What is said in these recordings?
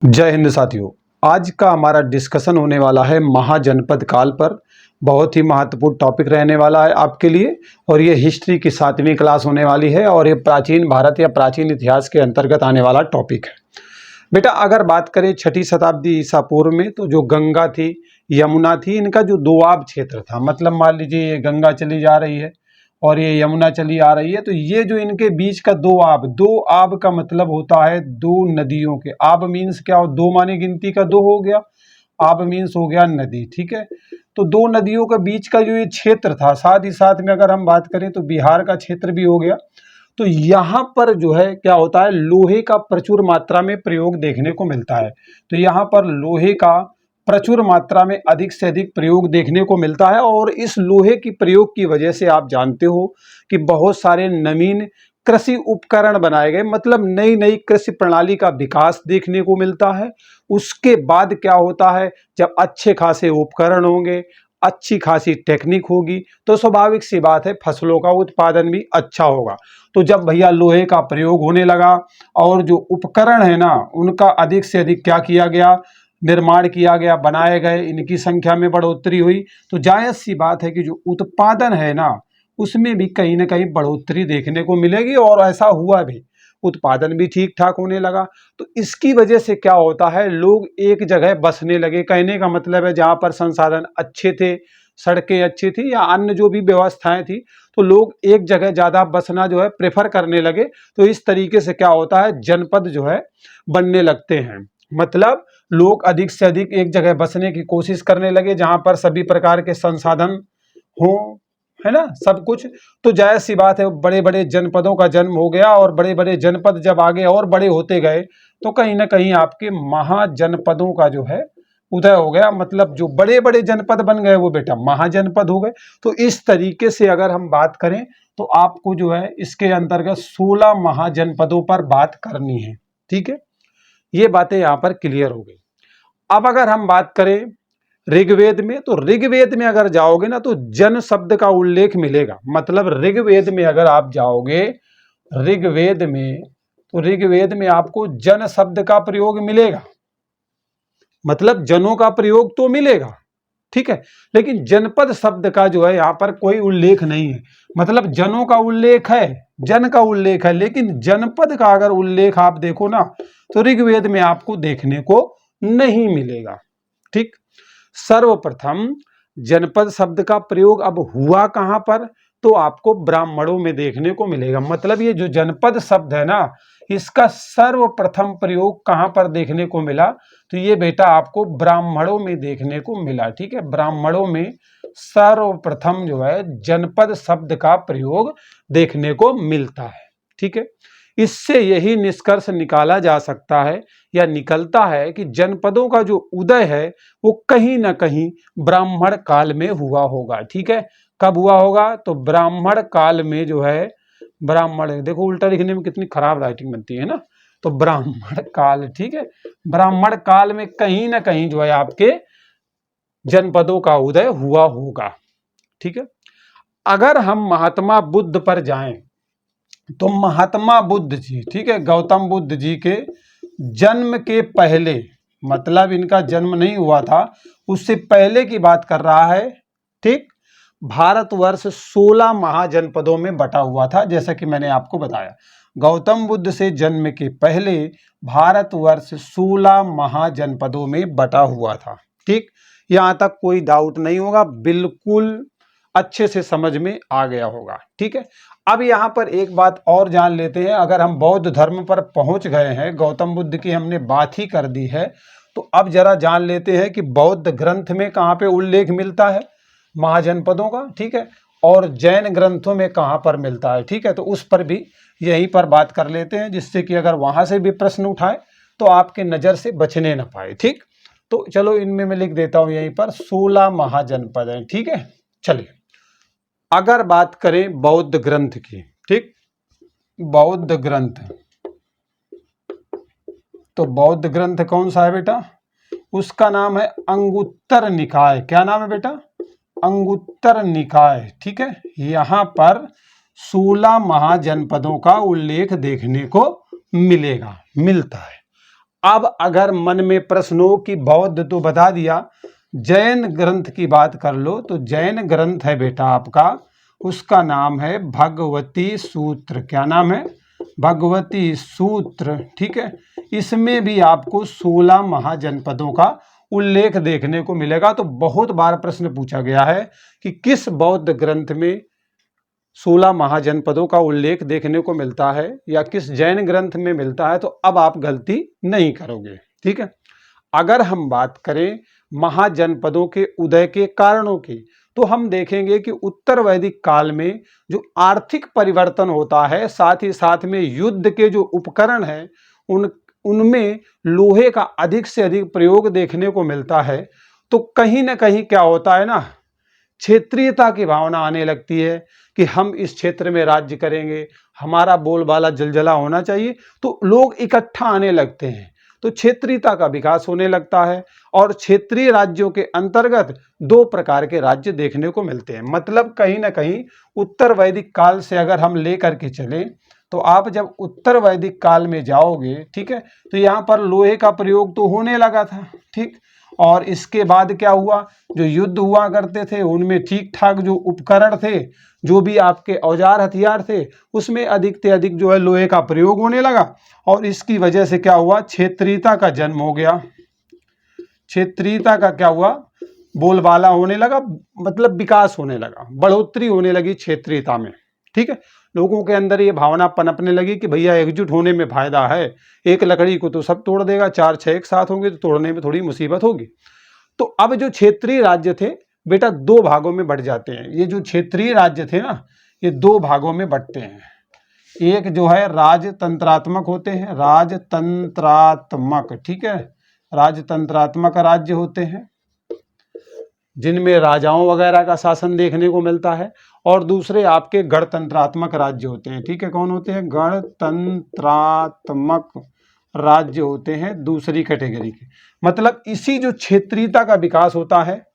जय हिंद साथियों। आज का हमारा डिस्कशन होने वाला है महाजनपद काल पर। बहुत ही महत्वपूर्ण टॉपिक रहने वाला है आपके लिए और ये हिस्ट्री की 7वीं क्लास होने वाली है और ये प्राचीन भारत या प्राचीन इतिहास के अंतर्गत आने वाला टॉपिक है। बेटा अगर बात करें 6ठी शताब्दी ईसा पूर्व में तो जो गंगा थी, यमुना थी, इनका जो दोआब क्षेत्र था, मतलब मान लीजिए ये गंगा चली जा रही है और ये यमुना चली आ रही है, तो ये जो इनके बीच का दो आब का मतलब होता है दो नदियों के। आब मीन्स क्या हो, दो माने गिनती का दो हो गया, आब मीन्स हो गया नदी। ठीक है, तो दो नदियों के बीच का जो ये क्षेत्र था, साथ ही साथ में अगर हम बात करें तो बिहार का क्षेत्र भी हो गया। तो यहाँ पर जो है क्या होता है, लोहे का प्रचुर मात्रा में प्रयोग देखने को मिलता है। तो यहाँ पर लोहे का प्रचुर मात्रा में अधिक से अधिक प्रयोग देखने को मिलता है और इस लोहे की प्रयोग की वजह से आप जानते हो कि बहुत सारे नवीन कृषि उपकरण बनाए गए, मतलब नई नई कृषि प्रणाली का विकास देखने को मिलता है। उसके बाद क्या होता है, जब अच्छे खासे उपकरण होंगे, अच्छी खासी टेक्निक होगी, तो स्वाभाविक सी बात है फसलों का उत्पादन भी अच्छा होगा। तो जब भैया लोहे का प्रयोग होने लगा और जो उपकरण है ना, उनका अधिक से अधिक क्या किया गया, निर्माण किया गया, बनाए गए, इनकी संख्या में बढ़ोतरी हुई, तो जायज सी बात है कि जो उत्पादन है ना, उसमें भी कहीं ना कहीं बढ़ोतरी देखने को मिलेगी और ऐसा हुआ भी, उत्पादन भी ठीक ठाक होने लगा। तो इसकी वजह से क्या होता है, लोग एक जगह बसने लगे। कहने का मतलब है जहाँ पर संसाधन अच्छे थे, सड़कें अच्छी थी या अन्य जो भी व्यवस्थाएं थी, तो लोग एक जगह ज़्यादा बसना जो है प्रेफर करने लगे। तो इस तरीके से क्या होता है, जनपद जो है बनने लगते हैं। मतलब लोग अधिक से अधिक एक जगह बसने की कोशिश करने लगे जहां पर सभी प्रकार के संसाधन हों, है ना, सब कुछ। तो जायज सी बात है बड़े बड़े जनपदों का जन्म हो गया और बड़े बड़े जनपद जब आगे और बड़े होते गए तो कहीं ना कहीं आपके महाजनपदों का जो है उदय हो गया। मतलब जो बड़े बड़े जनपद बन गए वो बेटा महाजनपद हो गए। तो इस तरीके से अगर हम बात करें तो आपको जो है इसके अंतर्गत 16 महाजनपदों पर बात करनी है। ठीक है, ये बातें यहाँ पर क्लियर हो गई। अब अगर हम बात करें ऋग्वेद में, तो ऋग्वेद में अगर जाओगे ना तो जन शब्द का उल्लेख मिलेगा। मतलब ऋग्वेद में अगर आप जाओगे ऋग्वेद में, तो ऋग्वेद में आपको जन शब्द का प्रयोग मिलेगा, मतलब जनों का प्रयोग तो मिलेगा, ठीक है, लेकिन जनपद शब्द का जो है यहाँ पर कोई उल्लेख नहीं है। मतलब जनों का उल्लेख है, जन का उल्लेख है, लेकिन जनपद का अगर उल्लेख आप देखो ना तो ऋग्वेद में आपको देखने को नहीं मिलेगा। ठीक, सर्वप्रथम जनपद शब्द का प्रयोग अब हुआ कहां पर, तो आपको ब्राह्मणों में देखने को मिलेगा। मतलब ये जो जनपद शब्द है ना, इसका सर्वप्रथम प्रयोग कहां पर देखने को मिला, तो ये बेटा आपको ब्राह्मणों में देखने को मिला। ठीक है, ब्राह्मणों में सर्वप्रथम जो है जनपद शब्द का प्रयोग देखने को मिलता है। ठीक है, इससे यही निष्कर्ष निकाला जा सकता है या निकलता है कि जनपदों का जो उदय है वो कहीं ना कहीं ब्राह्मण काल में हुआ होगा। ठीक है, कब हुआ होगा, तो ब्राह्मण काल में जो है, ब्राह्मण, देखो उल्टा लिखने में कितनी खराब राइटिंग बनती है ना, तो ब्राह्मण काल, ठीक है, ब्राह्मण काल में कहीं ना कहीं जो है आपके जनपदों का उदय हुआ होगा। ठीक है, अगर हम महात्मा बुद्ध पर जाएं तो महात्मा बुद्ध जी, ठीक है, गौतम बुद्ध जी के जन्म के पहले, मतलब इनका जन्म नहीं हुआ था, उससे पहले की बात कर रहा है। ठीक, भारतवर्ष 16 महाजनपदों में बटा हुआ था, जैसा कि मैंने आपको बताया। गौतम बुद्ध से जन्म के पहले भारतवर्ष 16 महाजनपदों में बटा हुआ था। ठीक, यहां तक कोई डाउट नहीं होगा, बिल्कुल अच्छे से समझ में आ गया होगा। ठीक है, अब यहाँ पर एक बात और जान लेते हैं। अगर हम बौद्ध धर्म पर पहुंच गए हैं, गौतम बुद्ध की हमने बात ही कर दी है, तो अब जरा जान लेते हैं कि बौद्ध ग्रंथ में कहाँ पे उल्लेख मिलता है महाजनपदों का। ठीक है, और जैन ग्रंथों में कहाँ पर मिलता है। ठीक है, तो उस पर भी यहीं पर बात कर लेते हैं, जिससे कि अगर वहां से भी प्रश्न उठाए तो आपके नजर से बचने न पाए। ठीक, तो चलो इनमें मैं लिख देता हूं यहीं पर 16 महाजनपद हैं। ठीक है, चलिए अगर बात करें बौद्ध ग्रंथ की, ठीक, बौद्ध ग्रंथ, तो बौद्ध ग्रंथ कौन सा है बेटा, उसका नाम है अंगुत्तर निकाय। क्या नाम है बेटा, अंगुत्तर निकाय। ठीक है, यहां पर 16 महाजनपदों का उल्लेख देखने को मिलेगा, मिलता है। अब अगर मन में प्रश्न हो कि बौद्ध तो बता दिया, जैन ग्रंथ की बात कर लो, तो जैन ग्रंथ है बेटा आपका, उसका नाम है भगवती सूत्र। क्या नाम है? भगवती सूत्र। ठीक है, इसमें भी आपको 16 महाजनपदों का उल्लेख देखने को मिलेगा। तो बहुत बार प्रश्न पूछा गया है कि किस बौद्ध ग्रंथ में 16 महाजनपदों का उल्लेख देखने को मिलता है या किस जैन ग्रंथ में मिलता है, तो अब आप गलती नहीं करोगे। ठीक है, अगर हम बात करें महाजनपदों के उदय के कारणों की, तो हम देखेंगे कि उत्तर वैदिक काल में जो आर्थिक परिवर्तन होता है, साथ ही साथ में युद्ध के जो उपकरण हैं उनमें लोहे का अधिक से अधिक प्रयोग देखने को मिलता है। तो कहीं ना कहीं क्या होता है ना, क्षेत्रीयता की भावना आने लगती है कि हम इस क्षेत्र में राज्य करेंगे, हमारा बोलबाला जलजला होना चाहिए। तो लोग इकट्ठा आने लगते हैं, तो क्षेत्रीयता का विकास होने लगता है। और क्षेत्रीय राज्यों के अंतर्गत 2 प्रकार के राज्य देखने को मिलते हैं। मतलब कहीं ना कहीं उत्तर वैदिक काल से अगर हम लेकर के चलें, तो आप जब उत्तर वैदिक काल में जाओगे, ठीक है, तो यहाँ पर लोहे का प्रयोग तो होने लगा था। ठीक, और इसके बाद क्या हुआ, जो युद्ध हुआ करते थे उनमें ठीक ठाक जो उपकरण थे, जो भी आपके औजार हथियार थे, उसमें अधिक से अधिक जो है लोहे का प्रयोग होने लगा। और इसकी वजह से क्या हुआ, क्षेत्रीयता का जन्म हो गया। क्षेत्रीयता का क्या हुआ, बोलबाला होने लगा, मतलब विकास होने लगा, बढ़ोतरी होने लगी क्षेत्रीयता में। ठीक है, लोगों के अंदर ये भावना पनपने लगी कि भैया एकजुट होने में फायदा है, एक लकड़ी को तो सब तोड़ देगा, 4-6 एक साथ होंगे तो तोड़ने में थोड़ी मुसीबत होगी। तो अब जो क्षेत्रीय राज्य थे बेटा 2 भागों में बढ़ जाते हैं। ये जो क्षेत्रीय राज्य थे ना, ये 2 भागों में बढ़ते हैं। एक जो है राजतंत्रात्मक होते हैं, राजतंत्रात्मक। ठीक है, राजतंत्रात्मक राज्य होते हैं जिनमें राजाओं वगैरह का शासन देखने को मिलता है। और दूसरे आपके गणतंत्रात्मक राज्य होते हैं। ठीक है, कौन होते हैं? गणतंत्रात्मक राज्य होते हैं दूसरी कैटेगरी के। मतलब इसी जो क्षेत्रीयता का विकास होता है,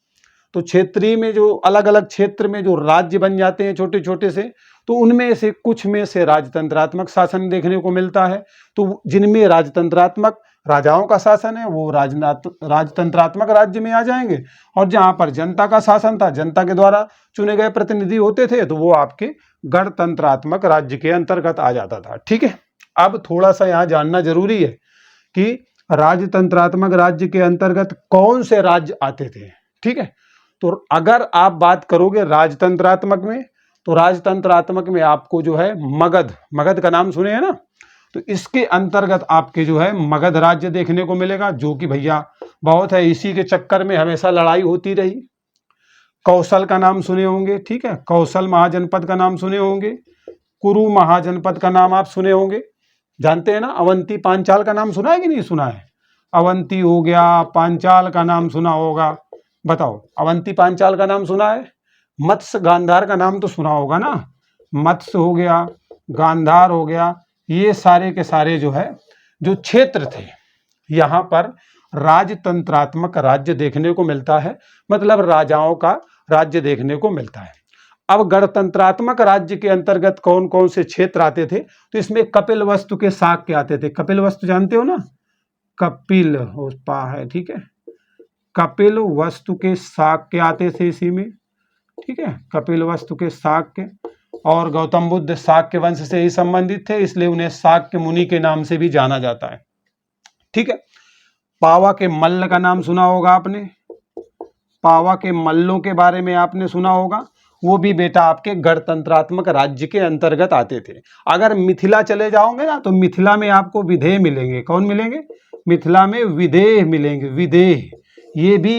तो क्षेत्रीय में जो अलग अलग क्षेत्र में जो राज्य बन जाते हैं छोटे छोटे से, तो उनमें से कुछ में से राजतंत्रात्मक शासन देखने को मिलता है। तो जिनमें राजतंत्रात्मक राजाओं का शासन है वो राजतंत्रात्मक राज्य में आ जाएंगे, और जहां पर जनता का शासन था, जनता के द्वारा चुने गए प्रतिनिधि होते थे, तो वो आपके गणतंत्रात्मक राज्य के अंतर्गत आ जाता था। ठीक है, अब थोड़ा सा यहाँ जानना जरूरी है कि राजतंत्रात्मक राज्य के अंतर्गत कौन से राज्य आते थे। ठीक है, तो अगर आप बात करोगे राजतंत्रात्मक में, तो राजतंत्रात्मक में आपको जो है मगध, मगध का नाम सुने हैं ना, तो इसके अंतर्गत आपके जो है मगध राज्य देखने को मिलेगा, जो कि भैया बहुत है, इसी के चक्कर में हमेशा लड़ाई होती रही। कौशल का नाम सुने होंगे, ठीक है, कौशल महाजनपद का नाम सुने होंगे, कुरु महाजनपद का नाम आप सुने होंगे, जानते हैं ना। अवंती पांचाल का नाम सुना है कि नहीं सुना है? अवंती हो गया, पांचाल का नाम सुना होगा, बताओ अवंती पांचाल का नाम सुना है? मत्स्य गांधार का नाम तो सुना होगा ना, मत्स्य हो गया, गांधार हो गया, ये सारे के सारे जो है जो क्षेत्र थे, यहाँ पर राजतंत्रात्मक राज्य देखने को मिलता है, मतलब राजाओं का राज्य देखने को मिलता है। अब गणतंत्रात्मक राज्य के अंतर्गत कौन कौन से क्षेत्र आते थे, तो इसमें कपिल वस्तु के शाक्य आते थे। कपिल वस्तु जानते हो ना, कपिल होता है, ठीक है, कपिल वस्तु के शाक्य आते थे इसी में। ठीक है, कपिल वस्तु के शाक्य, और गौतम बुद्ध शाक्य वंश से ही संबंधित थे, इसलिए उन्हें शाक्य मुनि के नाम से भी जाना जाता है। ठीक है, पावा के मल्ल का नाम सुना होगा आपने, पावा के मल्लों के बारे में आपने सुना होगा, वो भी बेटा आपके गणतंत्रात्मक राज्य के अंतर्गत आते थे। अगर मिथिला चले जाओगे ना, तो मिथिला में आपको विदेह मिलेंगे। कौन मिलेंगे? मिथिला में विदेह मिलेंगे, विदेह। ये भी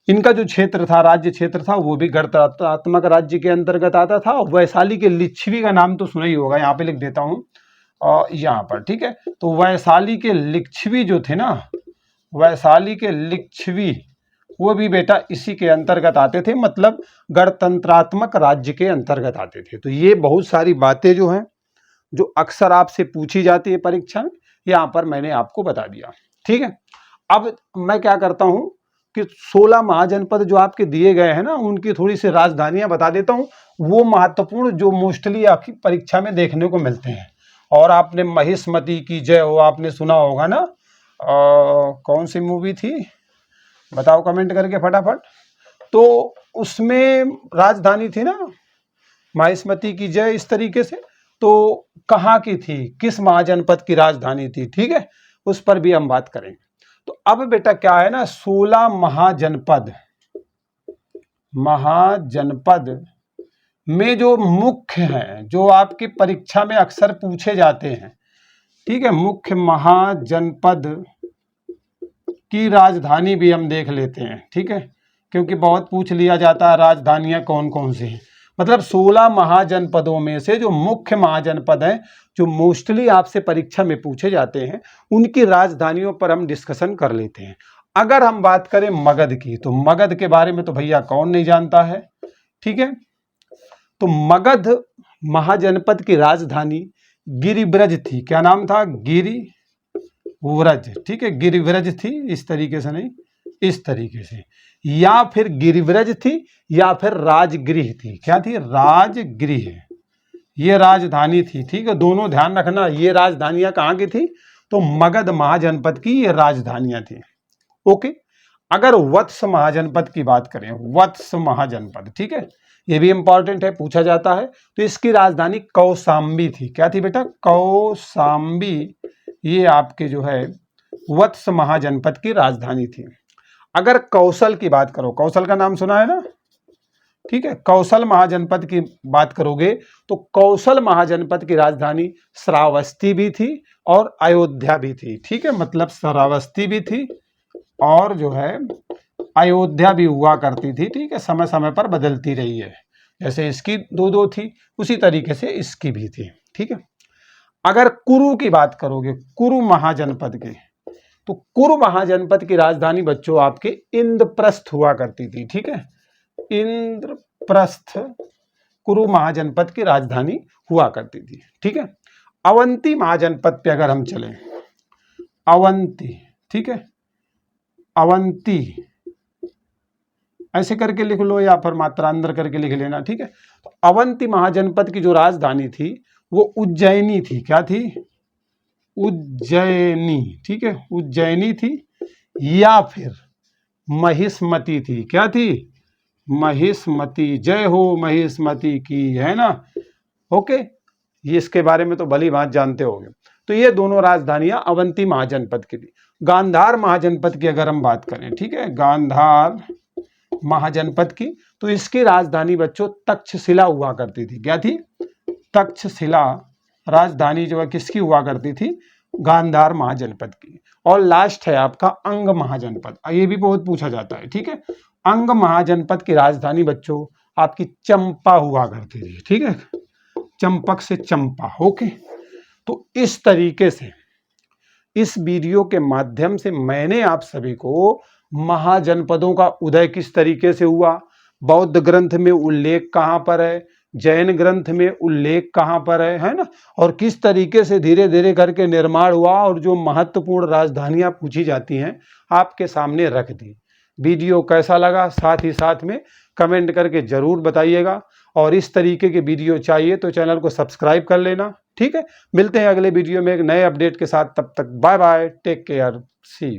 इनका जो क्षेत्र था, राज्य क्षेत्र था, वो भी गणतंत्रात्मक राज्य के अंतर्गत आता था। वैशाली के लिच्छवी का नाम तो सुना ही होगा, यहाँ पे लिख देता हूँ और यहाँ पर, ठीक है। तो वैशाली के लिच्छवी जो थे ना, वैशाली के लिच्छवी, वो भी बेटा इसी के अंतर्गत आते थे, मतलब गणतंत्रात्मक राज्य के अंतर्गत आते थे। तो ये बहुत सारी बातें जो हैं, जो अक्सर आपसे पूछी जाती है परीक्षा में, यहाँ पर मैंने आपको बता दिया। ठीक है, अब मैं क्या करता हूँ कि 16 महाजनपद जो आपके दिए गए हैं ना, उनकी थोड़ी सी राजधानियां बता देता हूँ, वो महत्वपूर्ण जो मोस्टली आपकी परीक्षा में देखने को मिलते हैं। और आपने महिष्मती की जय हो आपने सुना होगा ना, कौन सी मूवी थी, बताओ कमेंट करके फटाफट। तो उसमें राजधानी थी ना माहिष्मती की जय, इस तरीके से। तो कहाँ की थी, किस महाजनपद की राजधानी थी, ठीक है, उस पर भी हम बात करेंगे। तो अब बेटा क्या है ना, 16 महाजनपद में जो मुख्य हैं, जो आपकी परीक्षा में अक्सर पूछे जाते हैं, ठीक है, मुख्य महाजनपद की राजधानी भी हम देख लेते हैं, ठीक है, क्योंकि बहुत पूछ लिया जाता है राजधानियां कौन कौन सी हैं। मतलब 16 महाजनपदों में से जो मुख्य महाजनपद हैं, जो मोस्टली आपसे परीक्षा में पूछे जाते हैं, उनकी राजधानियों पर हम डिस्कशन कर लेते हैं। अगर हम बात करें मगध की, तो मगध के बारे में तो भैया कौन नहीं जानता है, ठीक है। तो मगध महाजनपद की राजधानी गिरिव्रज थी। क्या नाम था, गिरिव्रज, ठीक है, गिरिव्रज थी, इस तरीके से नहीं, इस तरीके से, या फिर गिरिव्रज थी या फिर राजगृह थी। क्या थी, राजगृह, ये राजधानी थी, ठीक है। दोनों ध्यान रखना, ये राजधानियां कहाँ की थी, तो मगध महाजनपद की ये राजधानियां थी। ओके, अगर वत्स महाजनपद की बात करें, वत्स महाजनपद, ठीक है, ये भी इंपॉर्टेंट है, पूछा जाता है। तो इसकी राजधानी कौशाम्बी थी। क्या थी बेटा, कौशाम्बी, ये आपके जो है वत्स महाजनपद की राजधानी थी। अगर कौशल की बात करो, कौशल का नाम सुना है ना, ठीक है, कौशल महाजनपद की बात करोगे तो कौशल महाजनपद की राजधानी श्रावस्ती भी थी और अयोध्या भी थी, ठीक है, मतलब श्रावस्ती भी थी और जो है अयोध्या भी हुआ करती थी, ठीक है, समय समय पर बदलती रही है, जैसे इसकी दो थी उसी तरीके से इसकी भी थी, ठीक है। अगर कुरु की बात करोगे, कुरु महाजनपद की, तो कुरु महाजनपद की राजधानी बच्चों आपके इंद्रप्रस्थ हुआ करती थी, ठीक है, इंद्रप्रस्थ कुरु महाजनपद की राजधानी हुआ करती थी, ठीक है। अवंती महाजनपद पे अगर हम चलें, अवंती, ठीक है, अवंती ऐसे करके लिख लो या फिर मात्रा अंदर करके लिख लेना, ठीक है। तो अवंती महाजनपद की जो राजधानी थी वो उज्जैनी थी। क्या थी, उज्जैनी, ठीक है, उज्जैनी थी या फिर महिष्मती थी। क्या थी, महिष्मती, जय हो महिष्मती की, है ना। ओके, ये इसके बारे में तो भली बात जानते होंगे। तो ये दोनों राजधानियां अवंती महाजनपद की थी। गांधार महाजनपद की अगर हम बात करें, ठीक है, गांधार महाजनपद की, तो इसकी राजधानी बच्चों तक्षशिला हुआ करती थी। क्या थी, तक्षशिला राजधानी जो है किसकी हुआ करती थी, गांधार महाजनपद की। और लास्ट है आपका अंग महाजनपद, ये भी बहुत पूछा जाता है, ठीक है। अंग महाजनपद की राजधानी बच्चों आपकी चंपा हुआ करती थी, ठीक है, चंपक से चंपा। ओके, तो इस तरीके से इस वीडियो के माध्यम से मैंने आप सभी को महाजनपदों का उदय किस तरीके से हुआ, बौद्ध ग्रंथ में उल्लेख कहाँ पर है, जैन ग्रंथ में उल्लेख कहाँ पर है ना, और किस तरीके से धीरे धीरे करके निर्माण हुआ और जो महत्वपूर्ण राजधानियां पूछी जाती हैं आपके सामने रख दी। वीडियो कैसा लगा साथ ही साथ में कमेंट करके जरूर बताइएगा, और इस तरीके के वीडियो चाहिए तो चैनल को सब्सक्राइब कर लेना, ठीक है। मिलते हैं अगले वीडियो में एक नए अपडेट के साथ, तब तक bye bye, take care, see you.